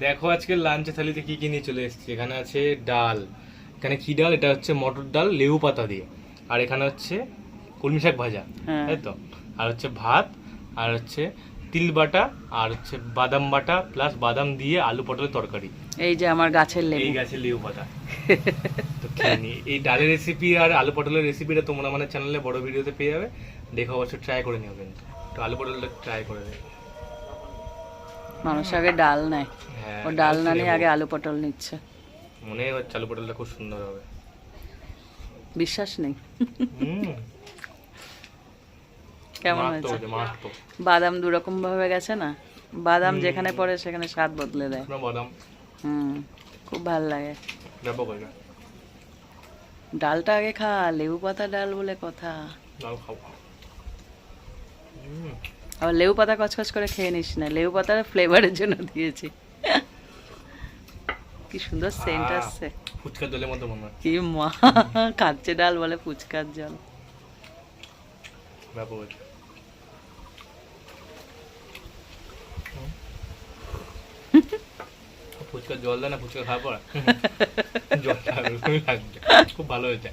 দেখো আজকে লাঞ্চে থালিতে কি কি নিয়ে চলে এসেছি। এখানে আছে ডাল, এখানে কি ডাল, এটা হচ্ছে মটর ডাল লেবু পাতা দিয়ে। আর এখানে হচ্ছে কলমি শাক ভাজা, হ্যাঁ। তাই তো। আর হচ্ছে ভাত, আর হচ্ছে তিল বাটা, আর হচ্ছে বাদাম বাটা প্লাস বাদাম দিয়ে আলু পটলের তরকারি। এই যে আমার গাছের এই লেবু। গাছের লেবু পাতা। তো খেয়ে নি। এই ডালের রেসিপি আর আলু পটলের রেসিপিটা তোমরা মানে চ্যানেলে বড় ভিডিওতে পেয়ে যাবে, দেখো অবশ্যই ট্রাই করে নিও। কিন্তু একটু আলু পটলটা ট্রাই করে দেখো। মানুষ আগে ডাল নেয়, হ্যাঁ, ও ডাল আর না নিয়ে লেবু। আগে আলু পটল নিচ্ছে। মনে হচ্ছে আলু পটলটা খুব সুন্দর হবে। বিশ্বাস নেই। হুম, কেমন মারাত্মক হয়েছে? হয়েছে, মারাত্মক। বাদাম দুরকম ভাবে গেছে না, বাদাম হুম। যেখানে পড়ে সেখানে স্বাদ বদলে দেয়। শুকনো বাদাম খুব ভাল লাগে। ব্যাপক হয়েছে। ডালটা আগে খা, লেবু পাতা ডাল বলে কথা। নাও খাও। হুম, আবার লেবু পাতা কচকচ করে খেয়ে নিস না, লেবু পাতার ফ্লেভারের জন্য দিয়েছি। কি সুন্দর সেন্ট আহ, আসছে। ফুচকার জলের মতো মনে হয়। কি মা, কাচ্চে ডাল বলে ফুচকার জল। ব্যাপক হয়েছে। হুম। ফুচকার জল দেয় না ফুচকা খাওয়ার পর, জল লাগবে, লাগবে। খুব ভালো হয়েছে।